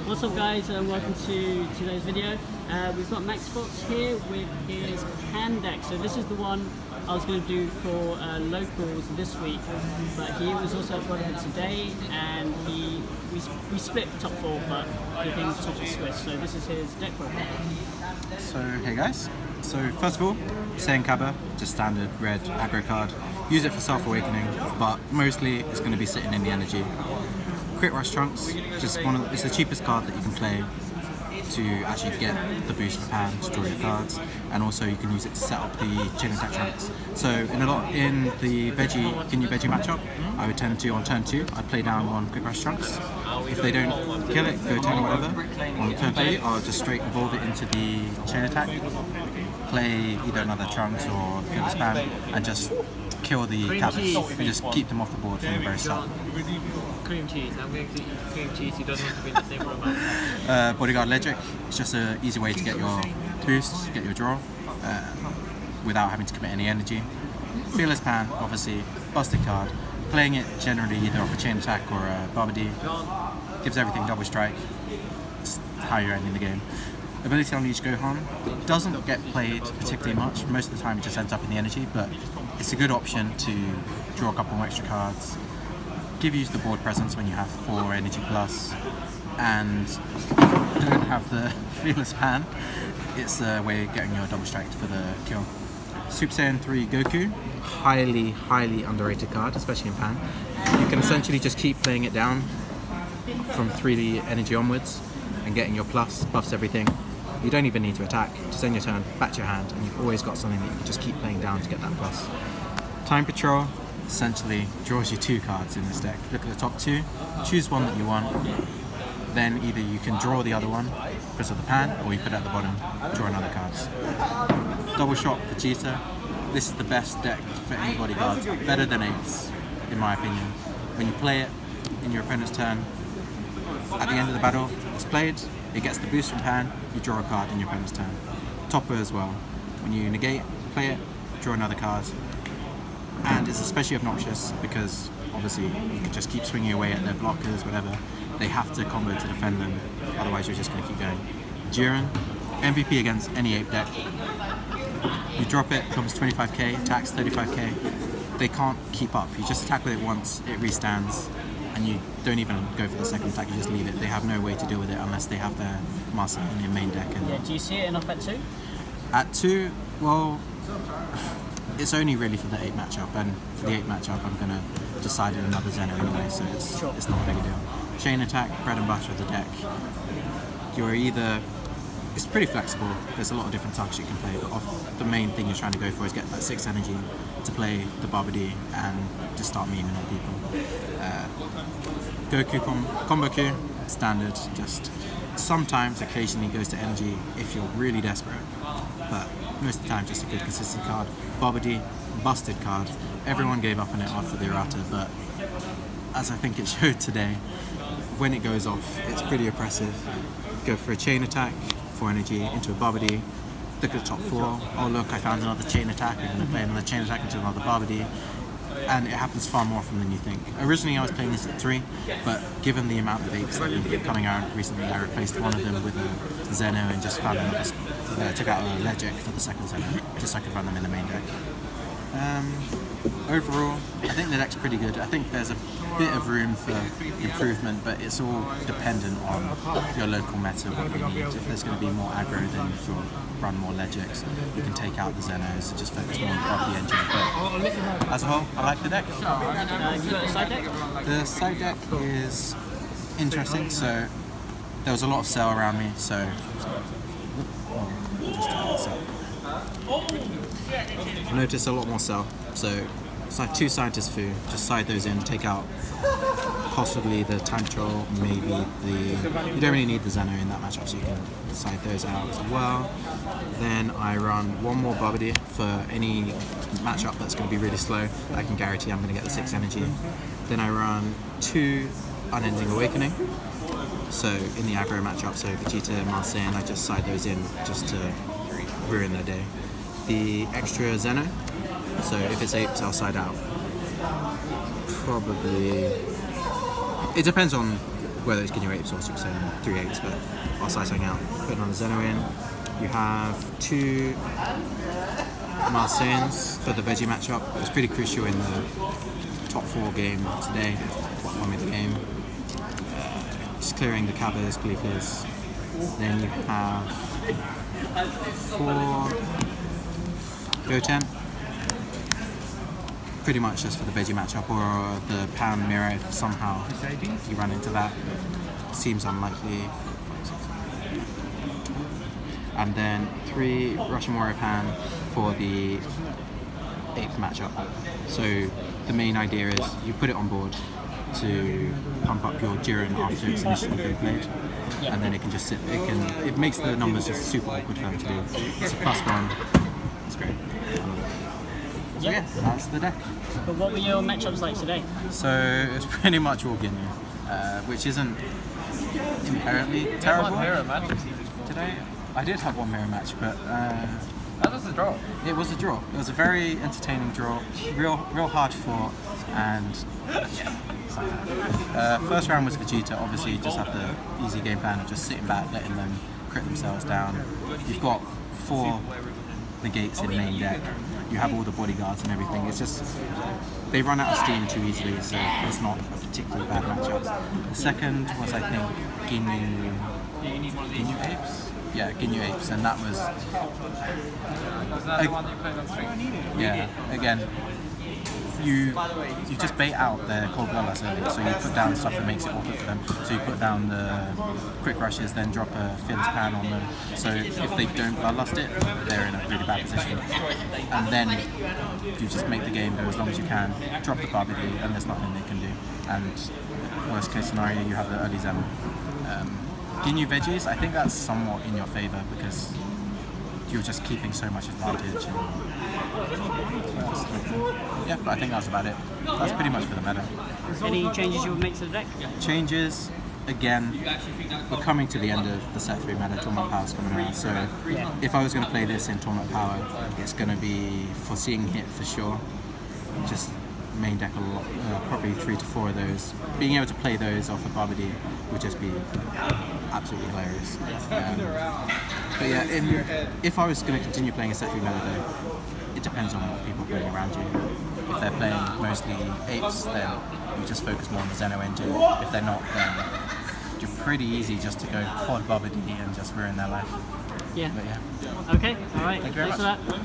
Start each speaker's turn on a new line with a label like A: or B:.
A: What's up guys, and welcome to today's video. We've got Max Fox here with his pan deck. So this is the one I was going to do for locals this week, but he was also at Brotherhood today, and we split top 4, but he came top of Swiss. So this is his deck profile.
B: So hey guys, so first of all, Saiyan Kaba, just standard red aggro card. Use it for self-awakening, but mostly it's going to be sitting in the energy. Crit Rush Trunks, just it's the cheapest card that you can play to actually get the boost for pan, to draw your cards, and also you can use it to set up the chain attack trunks. So in the Ginyu Veggie matchup, I would tend to, on turn 2, I'd play down on Quick Rush Trunks. If they don't kill it, go turn whatever. On turn 3, I'll just straight evolve it into the chain attack, play either another Trunks or Fearless Pan, and just kill the cabins. We just keep them off the board from the very start.
C: Cream cheese. I'm going to eat cream cheese. You don't want to be in the same room.
B: Bodyguard Legic. It's just an easy way to get your boost, get your draw, without having to commit any energy. Fearless Pan, obviously, busted card. Playing it generally either off a chain attack or a Barbody gives everything double strike. It's how you're ending the game. Ability to Unleash Gohan doesn't get played particularly much. Most of the time it just ends up in the energy, but it's a good option to draw a couple more extra cards, give you the board presence when you have 4 energy plus, and if you don't have the Fearless Pan, it's a way of getting your double strike for the kill. Super Saiyan 3 Goku, highly underrated card, especially in pan. You can essentially just keep playing it down from 3 energy onwards and getting your buffs everything. You don't even need to attack, just end your turn, back to your hand, and you've always got something that you can just keep playing down to get that plus. Time Patrol essentially draws you 2 cards in this deck. Look at the top 2, choose one that you want, then either you can draw the other one because of the pan, or you put it at the bottom, draw another cards. Double Shot Vegeta, this is the best deck for any bodyguards, better than 8s in my opinion. When you play it in your opponent's turn, at the end of the battle, it's played, it gets the boost from pan, you draw a card in your opponent's turn. Topper as well. When you negate, play it, draw another card. And it's especially obnoxious because obviously you can just keep swinging away at their blockers, whatever. They have to combo to defend them, otherwise you're just going to keep going. Jiren, MVP against any ape deck. You drop it, comes 25k, attacks 35k. They can't keep up. You just attack with it once, it restands, and you don't even go for the second attack, you just leave it. They have no way to deal with it unless they have their Master in their main deck. And
A: Yeah, do you see it enough at 2?
B: at 2, well, it's only really for the 8 matchup, and for the 8 matchup I'm going to decide in another Zeno anyway, so it's not a big deal. Chain attack, bread and butter of the deck. You're either, it's pretty flexible, there's a lot of different targets you can play, but the main thing you're trying to go for is get that 6 energy to play the Barbody and just start memeing on people. Goku Combo Q, standard, just sometimes occasionally goes to energy if you're really desperate, but most of the time just a good consistent card. Barbody, busted card. Everyone gave up on it after the errata, but as I think it showed today, when it goes off, it's pretty oppressive. Go for a chain attack, 4 energy into a Barbody, look at the top 4, oh look, I found another chain attack, I'm going to play another chain attack into another Barbody, and it happens far more often than you think. Originally I was playing this at 3, but given the amount of apes that have been coming out recently, I replaced one of them with a Zeno and just found another, took out a Legic for the second Zeno, just so I could run them in the main deck. Overall, I think the deck's pretty good. I think there's a bit of room for improvement, but it's all dependent on your local meta, what you need. If there's going to be more aggro, then you'll run more Legics. You can take out the Zenos and just focus more on the engine. But as a whole, I like the deck.
A: You got a side deck?
B: The side deck is interesting, so there was a lot of sell around me, so just try this out. I noticed a lot more sell, so side 2 scientist foo, just side those in, take out possibly the Time Patrol, maybe you don't really need the Zeno in that matchup, so you can side those out as well. Then I run 1 more Barbody for any matchup that's going to be really slow. I can guarantee I'm going to get the 6 energy. Then I run 2 Unending Awakening. So in the aggro matchup, so Vegeta and Marseille, I just side those in just to ruin their day. The extra Zeno, so if it's apes, I'll side out. Probably, it depends on whether it's Ginyu apes or Super Saiyan 3 apes, but I'll slice something out. Put another Zeno in. You have 2 Marsains for the veggie matchup. It was pretty crucial in the top 4 game today, what won me the game. Just clearing the Cabas, Gleefers. Then you have 4 Goten. Pretty much just for the veggie matchup, or the Pan Mirror if somehow you run into that. Seems unlikely. And then 3 Russian Warrior Pan for the ape matchup. So the main idea is you put it on board to pump up your Jiren after it's initially been played, and then it can just sit. It makes the numbers just super awkward for them to do. It's a +1. It's great. So yeah, that's the deck.
A: But what were your matchups like today?
B: So it's pretty much all Ginyu, which isn't inherently terrible. Today I did have one mirror match, but
C: That was a draw.
B: it was a draw. It was a very entertaining draw, real hard fought, and first round was Vegeta. Obviously, you just have the easy game plan of just sitting back, letting them crit themselves down. You've got 4 negates in main deck. You have all the bodyguards and everything. It's just they run out of steam too easily, so it's not a particularly bad matchup. The second was, I think, Ginyu apes. Yeah, Ginyu apes, and that was.
C: Was that the one you played on stream?
B: Yeah, again, you just bait out their cold bloodlust early, so you put down stuff that makes it awkward for them. So you put down the quick rushes, then drop a Fearless Pan on them. So if they don't bloodlust it, they're in a really bad position. And then you just make the game go as long as you can, drop the Barbity, and there's nothing they can do. And worst case scenario, you have the early Zem. Ginyu veggies, I think that's somewhat in your favour because you're just keeping so much advantage. And yeah, but I think that's about it. That's pretty much for the meta.
A: Any changes you would make to the deck?
B: Changes, again, we're coming to the end of the set 3 meta. Tournament Power's coming around, so if I was going to play this in Tournament Power, it's going to be Foreseeing Hit for sure. Just main deck a lot, probably 3 to 4 of those. Being able to play those off of Barbady would just be absolutely hilarious. But yeah, if I was going to continue playing a set 3 meta though, it depends on what people are playing around you. If they're playing mostly apes, then you just focus more on the Zeno engine. If they're not, then you're pretty easy just to go quad Barbady and just ruin their life.
A: Yeah.
B: But yeah.
A: Okay, alright.
B: Thank you very
A: Thanks
B: much.
A: for that.